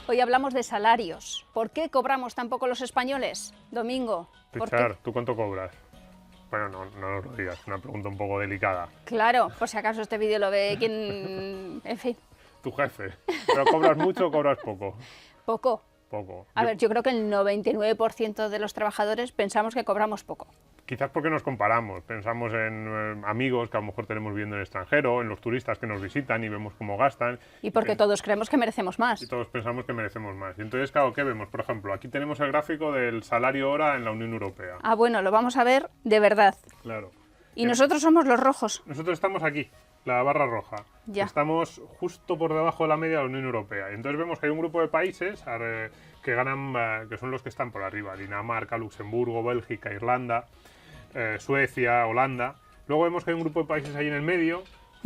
Hoy hablamos de salarios. ¿Por qué cobramos tan poco los españoles? Domingo, ¿por qué? Richard, ¿tú cuánto cobras? Bueno, no nos lo digas, una pregunta un poco delicada. Claro, por si acaso este vídeo lo ve quien... En fin, Tu jefe. ¿Pero cobras mucho o cobras poco? poco. Poco. A ver, yo creo que el 99% de los trabajadores pensamos que cobramos poco. Quizás porque nos comparamos, pensamos en amigos que a lo mejor tenemos viviendo en el extranjero, en los turistas que nos visitan y vemos cómo gastan. Y porque todos creemos que merecemos Y más. todos pensamos que merecemos más. Y entonces, claro, ¿qué vemos? Por ejemplo, aquí tenemos el gráfico del salario hora en la Unión Europea. Ah, bueno, lo vamos a ver de verdad. Claro. Y nosotros somos los rojos. Nosotros estamos aquí, la barra roja. Ya. Estamos justo por debajo de la media de la Unión Europea. Y entonces vemos que hay un grupo de países que ganan, que son los que están por arriba. Dinamarca, Luxemburgo, Bélgica, Irlanda, Suecia, Holanda. Luego vemos que hay un grupo de países ahí en el medio,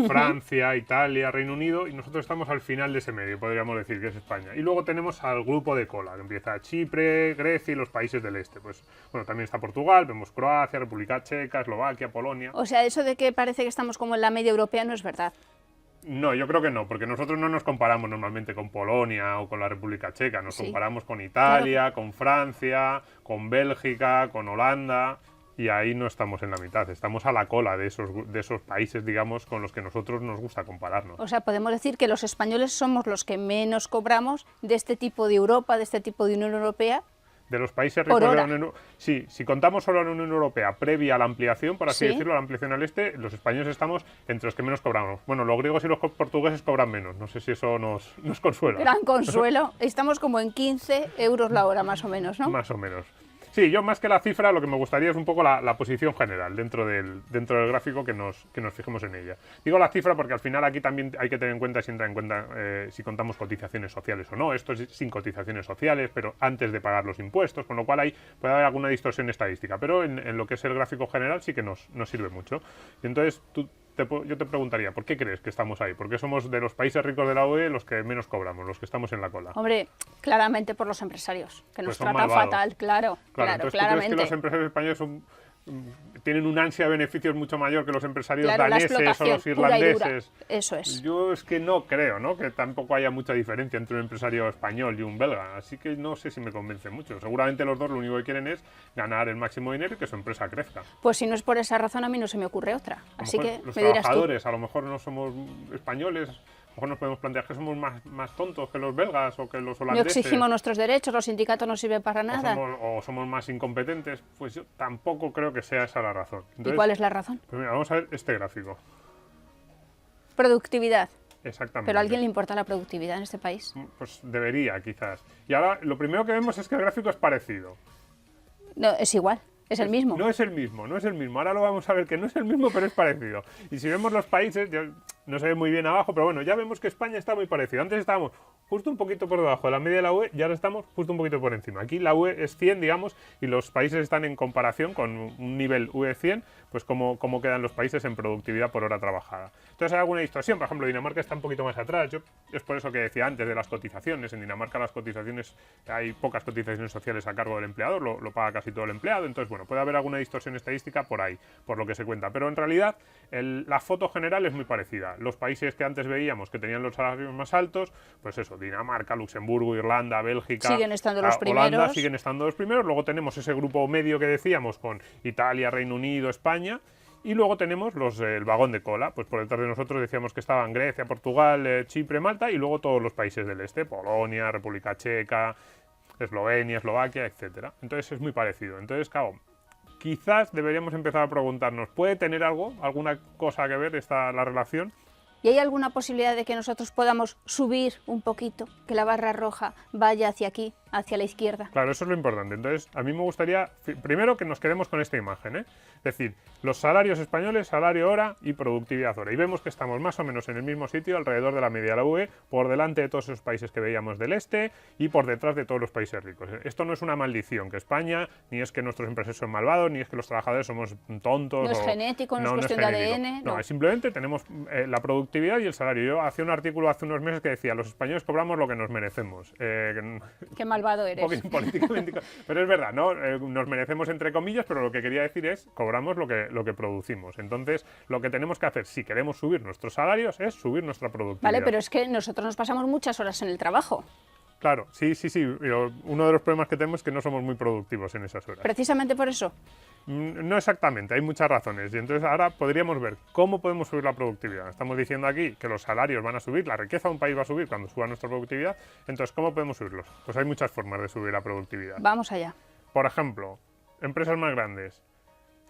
Francia, Italia, Reino Unido, y nosotros estamos al final de ese medio, podríamos decir que es España. Y luego tenemos al grupo de cola, que empieza Chipre, Grecia y los países del este. Pues bueno, también está Portugal, vemos Croacia, República Checa, Eslovaquia, Polonia. O sea, eso de que parece que estamos como en la media europea no es verdad. No, yo creo que no, porque nosotros no nos comparamos normalmente con Polonia o con la República Checa, nos Sí. comparamos con Italia, con Francia, con Bélgica, con Holanda, y ahí no estamos en la mitad, estamos a la cola de esos países, digamos, con los que nosotros nos gusta compararnos. O sea, podemos decir que los españoles somos los que menos cobramos de este tipo de Europa, de este tipo de Unión Europea. De los países Por ricos de la hora. Unión Sí, si contamos solo la Unión Europea previa a la ampliación, por así Sí. decirlo, la ampliación al este, los españoles estamos entre los que menos cobramos. Bueno, los griegos y los portugueses cobran menos, no sé si eso nos consuela. Gran consuelo. Estamos como en 15 euros la hora, más o menos, ¿no? Más o menos. Sí, yo más que la cifra, lo que me gustaría es un poco la posición general dentro del gráfico, que nos fijemos en ella. Digo la cifra porque al final aquí también hay que tener en cuenta, si entra en cuenta, si contamos cotizaciones sociales o no. Esto es sin cotizaciones sociales, pero antes de pagar los impuestos, con lo cual ahí puede haber alguna distorsión estadística. Pero en lo que es el gráfico general sí que nos sirve mucho. Y entonces yo te preguntaría, ¿por qué crees que estamos ahí? ¿Por qué somos de los países ricos de la UE los que menos cobramos, los que estamos en la cola? Hombre, claramente por los empresarios, que nos Pues son tratan malvados. fatal, claro, Entonces, ¿tú crees claramente. que los empresarios españoles tienen un ansia de beneficios mucho mayor que los empresarios Claro, la daneses o explotación los pura y dura. irlandeses? Eso es. Yo es que no creo, ¿no?, que tampoco haya mucha diferencia entre un empresario español y un belga, así que no sé si me convence mucho. Seguramente los dos lo único que quieren es ganar el máximo dinero y que su empresa crezca. Pues si no es por esa razón, a mí no se me ocurre otra. A lo Así mejor que los me dirás tú. trabajadores, a lo mejor no somos españoles, a lo mejor nos podemos plantear que somos más tontos que los belgas o que los No holandeses. exigimos nuestros derechos, los sindicatos no sirven para nada. O somos más incompetentes. Pues yo tampoco creo que sea esa la razón. ¿Y Entonces, cuál es la razón? pues mira, vamos a ver este gráfico. Productividad. Exactamente. ¿Pero a alguien le importa la productividad en este país? Pues debería, quizás. Y ahora lo primero que vemos es que el gráfico es parecido. No, es igual, es el mismo. No es el mismo, no es el mismo. Ahora lo vamos a ver que no es el mismo, pero es parecido. Y si vemos los países, no se ve muy bien abajo, pero bueno, ya vemos que España está muy parecido. Antes estábamos justo un poquito por debajo de la media de la UE y ahora estamos justo un poquito por encima. Aquí la UE es 100, digamos, y los países están en comparación con un nivel UE 100, pues cómo quedan los países en productividad por hora trabajada. Entonces hay alguna distorsión. Por ejemplo, Dinamarca está un poquito más atrás. Es por eso que decía antes de las cotizaciones. En Dinamarca las cotizaciones, hay pocas cotizaciones sociales a cargo del empleador, lo paga casi todo el empleado. Entonces, bueno, puede haber alguna distorsión estadística por ahí, por lo que se cuenta. Pero en realidad la foto general es muy parecida. Los países que antes veíamos que tenían los salarios más altos, pues eso, Dinamarca, Luxemburgo, Irlanda, Bélgica, siguen estando los Holanda, primeros. siguen estando los primeros. Luego tenemos ese grupo medio que decíamos con Italia, Reino Unido, España. Y luego tenemos el vagón de cola, pues por detrás de nosotros decíamos que estaban Grecia, Portugal, Chipre, Malta y luego todos los países del este, Polonia, República Checa, Eslovenia, Eslovaquia, etcétera. Entonces es muy parecido. Entonces, claro, quizás deberíamos empezar a preguntarnos, ¿puede tener alguna cosa que ver la relación? ¿Y hay alguna posibilidad de que nosotros podamos subir un poquito, que la barra roja vaya hacia aquí, hacia la izquierda? Claro, eso es lo importante. Entonces, a mí me gustaría, primero, que nos quedemos con esta imagen, ¿eh? Es decir, los salarios españoles, salario hora y productividad hora. Y vemos que estamos más o menos en el mismo sitio, alrededor de la media de la UE, por delante de todos esos países que veíamos del este y por detrás de todos los países ricos. Esto no es una maldición que España, ni es que nuestros empresarios son malvados, ni es que los trabajadores somos tontos. No es genético, no es cuestión de ADN. No, es simplemente tenemos la productividad y el salario. Yo hacía un artículo hace unos meses que decía, los españoles cobramos lo que nos merecemos. Qué malvado eres. Políticamente, pero es verdad, ¿no? Nos merecemos entre comillas, pero lo que quería decir es, cobramos lo que producimos. Entonces, lo que tenemos que hacer, si queremos subir nuestros salarios, es subir nuestra productividad. Vale, pero es que nosotros nos pasamos muchas horas en el trabajo. Claro, sí, pero uno de los problemas que tenemos es que no somos muy productivos en esas horas. Precisamente por eso. No exactamente, hay muchas razones. Y entonces ahora podríamos ver cómo podemos subir la productividad. Estamos diciendo aquí que los salarios van a subir, la riqueza de un país va a subir cuando suba nuestra productividad. Entonces, ¿cómo podemos subirlos? Pues hay muchas formas de subir la productividad. Vamos allá. Por ejemplo, empresas más grandes.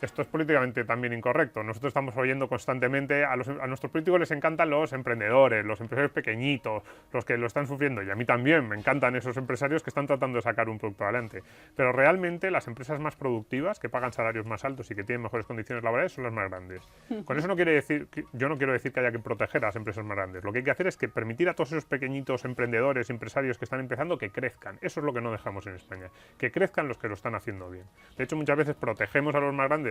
Esto es políticamente también incorrecto. Nosotros estamos oyendo constantemente, a nuestros políticos les encantan los emprendedores, los empresarios pequeñitos, los que lo están sufriendo. Y a mí también me encantan esos empresarios que están tratando de sacar un producto adelante. Pero realmente las empresas más productivas, que pagan salarios más altos y que tienen mejores condiciones laborales, son las más grandes. Con eso no quiere decir, yo no quiero decir que haya que proteger a las empresas más grandes. Lo que hay que hacer es que permitir a todos esos pequeñitos emprendedores, empresarios que están empezando, que crezcan. Eso es lo que no dejamos en España. Que crezcan los que lo están haciendo bien. De hecho, muchas veces protegemos a los más grandes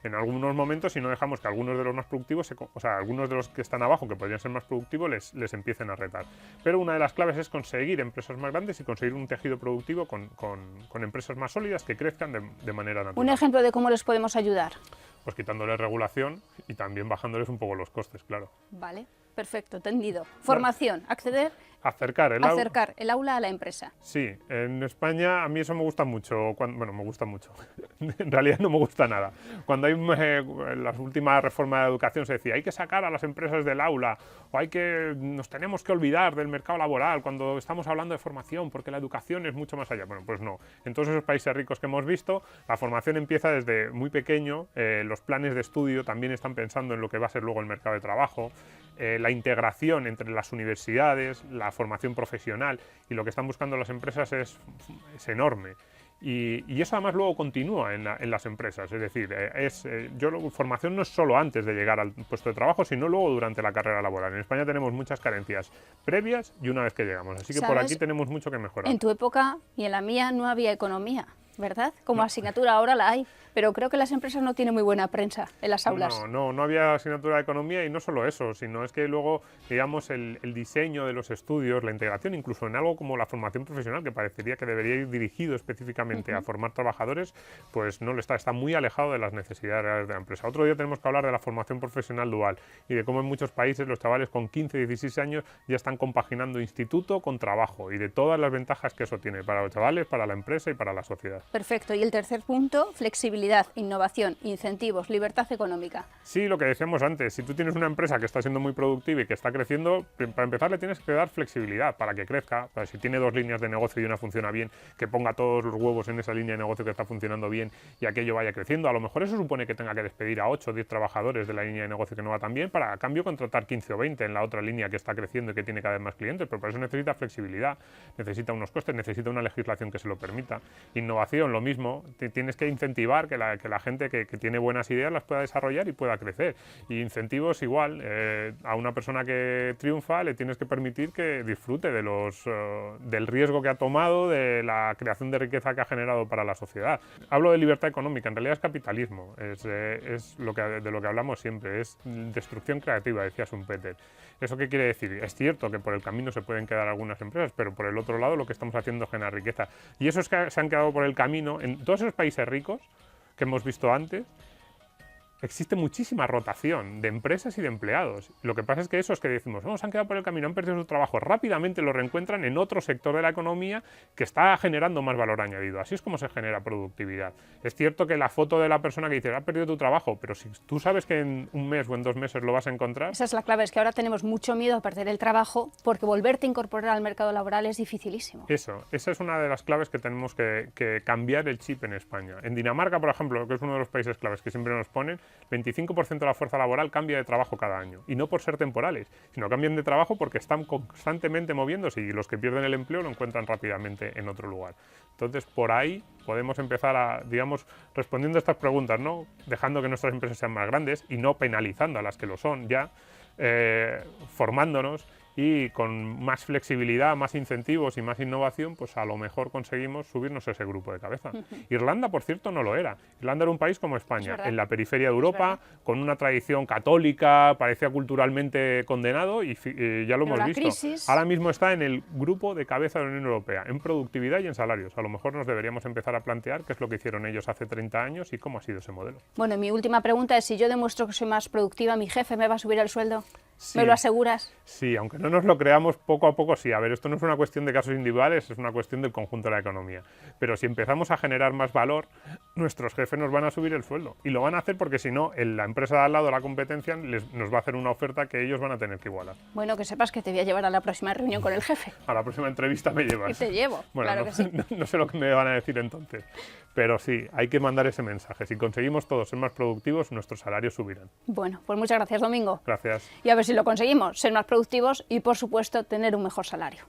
en algunos momentos y no dejamos que algunos de los más productivos, algunos de los que están abajo, que podrían ser más productivos, les empiecen a retar. Pero una de las claves es conseguir empresas más grandes y conseguir un tejido productivo con empresas más sólidas que crezcan de manera natural. Un ejemplo de cómo les podemos ayudar. Pues quitándoles regulación y también bajándoles un poco los costes, claro. Vale, perfecto, entendido. Formación, acceder, Acercar el aula a la empresa. Sí, en España a mí eso me gusta mucho. Bueno, me gusta mucho. En realidad no me gusta nada. Cuando hay las últimas reformas de la educación se decía hay que sacar a las empresas del aula o nos tenemos que olvidar del mercado laboral cuando estamos hablando de formación porque la educación es mucho más allá. Bueno, pues no. En todos esos países ricos que hemos visto, la formación empieza desde muy pequeño. Los planes de estudio también están pensando en lo que va a ser luego el mercado de trabajo. La integración entre las universidades, la formación profesional y lo que están buscando las empresas es enorme. Y eso además luego continúa en las empresas, es decir, formación no es solo antes de llegar al puesto de trabajo, sino luego durante la carrera laboral. En España tenemos muchas carencias previas y una vez que llegamos, así que por aquí tenemos mucho que mejorar. En tu época y en la mía no había economía, ¿verdad? Como asignatura ahora la hay, pero creo que las empresas no tienen muy buena prensa en las aulas. No había asignatura de economía y no solo eso, sino es que luego, digamos, el diseño de los estudios, la integración, incluso en algo como la formación profesional, que parecería que debería ir dirigido específicamente a formar trabajadores, pues no lo está muy alejado de las necesidades reales de la empresa. Otro día tenemos que hablar de la formación profesional dual y de cómo en muchos países los chavales con 15, 16 años ya están compaginando instituto con trabajo y de todas las ventajas que eso tiene para los chavales, para la empresa y para la sociedad. Perfecto. Y el tercer punto, flexibilidad, innovación, incentivos, libertad económica. Sí, lo que decíamos antes, si tú tienes una empresa que está siendo muy productiva y que está creciendo, para empezar le tienes que dar flexibilidad para que crezca. Para si tiene dos líneas de negocio y una funciona bien, que ponga todos los huevos en esa línea de negocio que está funcionando bien y aquello vaya creciendo. A lo mejor eso supone que tenga que despedir a 8 o 10 trabajadores de la línea de negocio que no va tan bien para a cambio contratar 15 o 20 en la otra línea que está creciendo y que tiene cada vez más clientes, pero para eso necesita flexibilidad, necesita unos costes, necesita una legislación que se lo permita. Innovación, lo mismo, tienes que incentivar que la gente que tiene buenas ideas las pueda desarrollar y pueda crecer. Y incentivos igual, a una persona que triunfa le tienes que permitir que disfrute del riesgo que ha tomado, de la creación de riqueza que ha generado para la sociedad. Hablo de libertad económica, en realidad es capitalismo, es de lo que hablamos siempre, es destrucción creativa, decía Schumpeter. ¿Eso qué quiere decir? Es cierto que por el camino se pueden quedar algunas empresas, pero por el otro lado lo que estamos haciendo es generar riqueza. Y esos que se han quedado por el camino, en todos esos países ricos que hemos visto antes, existe muchísima rotación de empresas y de empleados. Lo que pasa es que esos que decimos, se han quedado por el camino, han perdido su trabajo, rápidamente lo reencuentran en otro sector de la economía que está generando más valor añadido. Así es como se genera productividad. Es cierto que la foto de la persona que dice, has perdido tu trabajo, pero si tú sabes que en un mes o en 2 meses lo vas a encontrar... Esa es la clave, es que ahora tenemos mucho miedo a perder el trabajo porque volverte a incorporar al mercado laboral es dificilísimo. Esa es una de las claves que tenemos que cambiar el chip en España. En Dinamarca, por ejemplo, que es uno de los países claves que siempre nos ponen, 25% de la fuerza laboral cambia de trabajo cada año. Y no por ser temporales, sino cambian de trabajo porque están constantemente moviéndose y los que pierden el empleo lo encuentran rápidamente en otro lugar. Entonces, por ahí podemos empezar a, digamos, respondiendo a estas preguntas, ¿no? Dejando que nuestras empresas sean más grandes y no penalizando a las que lo son ya, formándonos y con más flexibilidad, más incentivos y más innovación, pues a lo mejor conseguimos subirnos ese grupo de cabeza. Irlanda, por cierto, no lo era. Irlanda era un país como España, en la periferia de Europa, con una tradición católica, parecía culturalmente condenado y ya lo hemos visto. Crisis... Ahora mismo está en el grupo de cabeza de la Unión Europea, en productividad y en salarios. A lo mejor nos deberíamos empezar a plantear qué es lo que hicieron ellos hace 30 años y cómo ha sido ese modelo. Bueno, mi última pregunta es, si yo demuestro que soy más productiva, ¿mi jefe me va a subir el sueldo? Sí. ¿Me lo aseguras? Sí, aunque no nos lo creamos, poco a poco sí. A ver, esto no es una cuestión de casos individuales, es una cuestión del conjunto de la economía. Pero si empezamos a generar más valor, nuestros jefes nos van a subir el sueldo. Y lo van a hacer porque si no, la empresa de al lado, la competencia, nos va a hacer una oferta que ellos van a tener que igualar. Bueno, que sepas que te voy a llevar a la próxima reunión con el jefe. A la próxima entrevista me llevas. Y te llevo, Bueno, claro no, que sí. no sé lo que me van a decir entonces. Pero sí, hay que mandar ese mensaje. Si conseguimos todos ser más productivos, nuestros salarios subirán. Bueno, pues muchas gracias, Domingo. Gracias. Y a ver si lo conseguimos, ser más productivos y, por supuesto, tener un mejor salario.